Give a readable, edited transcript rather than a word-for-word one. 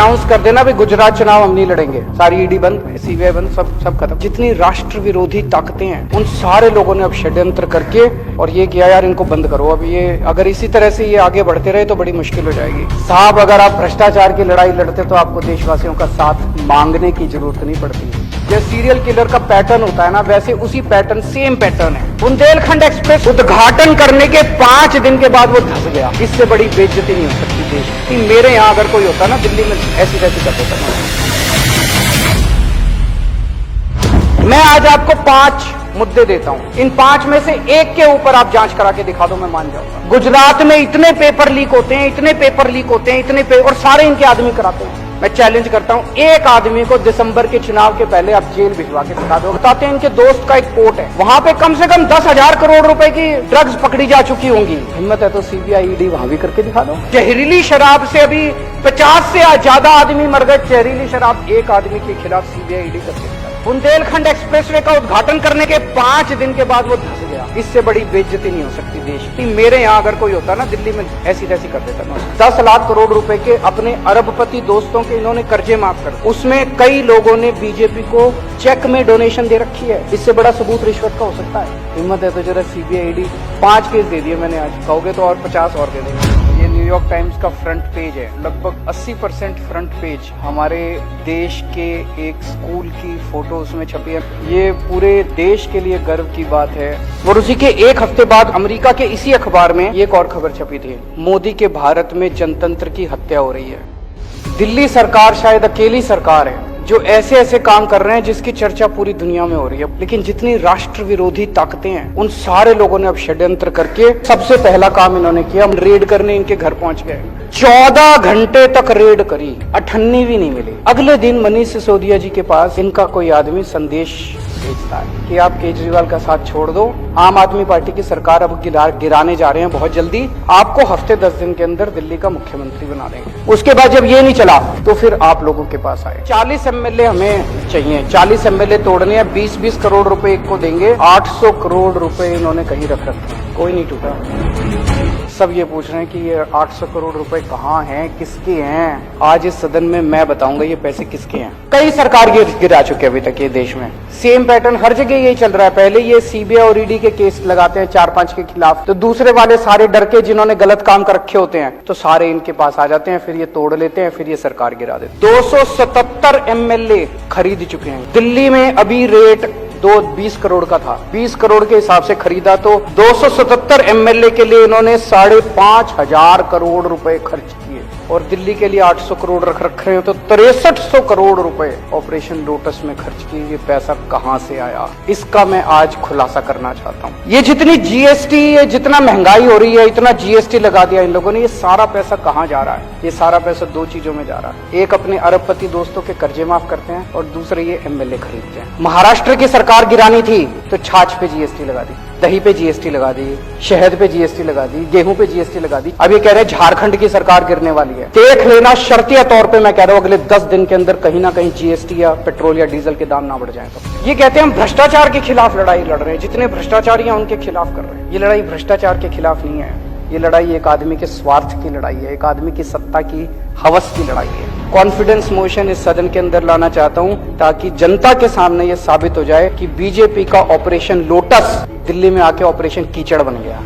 Announce कर देना भी गुजरात चुनाव हम नहीं लड़ेंगे, सारी ईडी बंद, सीबीआई बंद, सब खत्म। जितनी राष्ट्र विरोधी ताकतें हैं उन सारे लोगों ने अब षड्यंत्र करके और ये किया यार इनको बंद करो। अब ये अगर इसी तरह से ये आगे बढ़ते रहे तो बड़ी मुश्किल हो जाएगी साहब। अगर आप भ्रष्टाचार की लड़ाई लड़ते तो आपको देशवासियों का साथ मांगने की जरूरत नहीं पड़ती। जैसे सीरियल किलर का पैटर्न होता है ना, वैसे उसी पैटर्न सेम पैटर्न है। बुंदेलखंड एक्सप्रेस उद्घाटन करने के 5 दिन के बाद वो धंस गया। इससे बड़ी बेइज्जती नहीं हो सकती देश की। मेरे यहाँ अगर कोई होता ना दिल्ली में ऐसी तैसी कर देता। मैं आज आपको 5 मुद्दे देता हूं, इन 5 में से एक के ऊपर आप जांच करा के दिखा दो, मैं मान जाऊंगा। गुजरात में इतने पेपर लीक होते हैं, इतने पेपर लीक होते हैं, इतने पेपर, और सारे इनके आदमी कराते हैं। मैं चैलेंज करता हूं, एक आदमी को दिसंबर के चुनाव के पहले आप जेल भिजवा के दिखा दो। बताते हैं इनके दोस्त का एक पोर्ट है, वहां पे कम से कम 10,000 करोड़ रुपए की ड्रग्स पकड़ी जा चुकी होंगी। हिम्मत है तो सीबीआई ईडी वहां भी करके दिखा दो। जहरीली शराब से अभी 50 से ज्यादा आदमी मर गए। जहरीली शराब एक आदमी के खिलाफ सीबीआई ईडी करके दिखा। बुंदेलखंड एक्सप्रेसवे का उद्घाटन करने के 5 दिन के बाद वो धंस गया। इससे बड़ी बेइज्जती नहीं हो सकती देश की। मेरे यहाँ अगर कोई होता ना दिल्ली में ऐसी तैसी कर देता ना। 10 लाख करोड़ रुपए के अपने अरबपति दोस्तों के इन्होंने कर्जे माफ कर, उसमें कई लोगों ने बीजेपी को चेक में डोनेशन दे रखी है। इससे बड़ा सबूत रिश्वत का हो सकता है? हिम्मत है तो जरा सीबीआई ईडी 5 केस दे दिए मैंने आज, कहोगे तो और 50 और दे देंगे। ये न्यूयॉर्क टाइम्स का फ्रंट पेज है, लगभग 80% फ्रंट पेज हमारे देश के एक स्कूल की फोटो उसमें छपी है। ये पूरे देश के लिए गर्व की बात है। और उसी के एक हफ्ते बाद अमेरिका के इसी अखबार में एक और खबर छपी थी, मोदी के भारत में जनतंत्र की हत्या हो रही है। दिल्ली सरकार शायद अकेली सरकार है जो ऐसे ऐसे काम कर रहे हैं जिसकी चर्चा पूरी दुनिया में हो रही है। लेकिन जितनी राष्ट्र विरोधी ताकतें हैं उन सारे लोगों ने अब षड्यंत्र करके सबसे पहला काम इन्होंने किया, रेड करने इनके घर पहुंच गए। 14 घंटे तक रेड करी, अठन्नी भी नहीं मिली। अगले दिन मनीष सिसोदिया जी के पास इनका कोई आदमी संदेश भेजता है कि आप केजरीवाल का साथ छोड़ दो, आम आदमी पार्टी की सरकार अब गिराने जा रहे हैं बहुत जल्दी, आपको हफ्ते 10 दिन के अंदर दिल्ली का मुख्यमंत्री बना देंगे। उसके बाद जब ये नहीं चला तो फिर आप लोगों के पास आए। 40 एमएलए हमें चाहिए, 40 एमएलए तोड़ने हैं, 20-20 करोड़ रुपए एक को देंगे। 800 करोड़ रुपए इन्होंने कहीं रख रखे, कोई नहीं टूटा। सब ये पूछ रहे हैं कि ये 800 करोड़ रुपए कहाँ हैं, किसके हैं? आज इस सदन में मैं बताऊंगा ये पैसे किसके हैं। कई सरकार गिरा चुके अभी तक ये देश में। सेम पैटर्न हर जगह यही चल रहा है। पहले ये सीबीआई और ईडी के केस लगाते हैं 4-5 के खिलाफ, तो दूसरे वाले सारे डर के जिन्होंने गलत काम कर रखे होते हैं तो सारे इनके पास आ जाते हैं, फिर ये तोड़ लेते हैं, फिर ये सरकार गिरा देते। 277 एमएलए खरीद चुके हैं। दिल्ली में अभी रेट 20 करोड़ का था, 20 करोड़ के हिसाब से खरीदा तो 277 एमएलए के लिए इन्होंने 5,500 करोड़ रुपए खर्च किए। और दिल्ली के लिए 800 करोड़ रख रखे हैं तो 6300 करोड़ रुपए ऑपरेशन लोटस में खर्च किए। ये पैसा कहां से आया, इसका मैं आज खुलासा करना चाहता हूं। ये जितनी जीएसटी, ये जितना महंगाई हो रही है, इतना जीएसटी लगा दिया इन लोगों ने, ये सारा पैसा कहां जा रहा है? ये सारा पैसा 2 चीजों में जा रहा है। एक अपने अरबपति दोस्तों के कर्जे माफ करते हैं और दूसरे ये एमएलए खरीदते हैं। महाराष्ट्र की सरकार गिरानी थी तो छाछ पे जीएसटी लगा दी, दही पे जीएसटी लगा दी, शहद पे जीएसटी लगा दी, गेहूं पे जीएसटी लगा दी। अब ये कह रहे हैं झारखंड की सरकार गिरने वाली है। देख लेना, शर्तिया तौर पे मैं कह रहा हूं अगले 10 दिन के अंदर कहीं ना कहीं जीएसटी या पेट्रोल या डीजल के दाम ना बढ़ जाए। तो ये कहते हैं हम भ्रष्टाचार के खिलाफ लड़ाई लड़ रहे हैं, जितने भ्रष्टाचारी हैं उनके खिलाफ कर रहे हैं। ये लड़ाई भ्रष्टाचार के खिलाफ नहीं है, ये लड़ाई एक आदमी के स्वार्थ की लड़ाई है, एक आदमी की सत्ता की हवस की लड़ाई है। कॉन्फिडेंस मोशन इस सदन के अंदर लाना चाहता हूं ताकि जनता के सामने ये साबित हो जाए कि बीजेपी का ऑपरेशन लोटस दिल्ली में आके ऑपरेशन कीचड़ बन गया।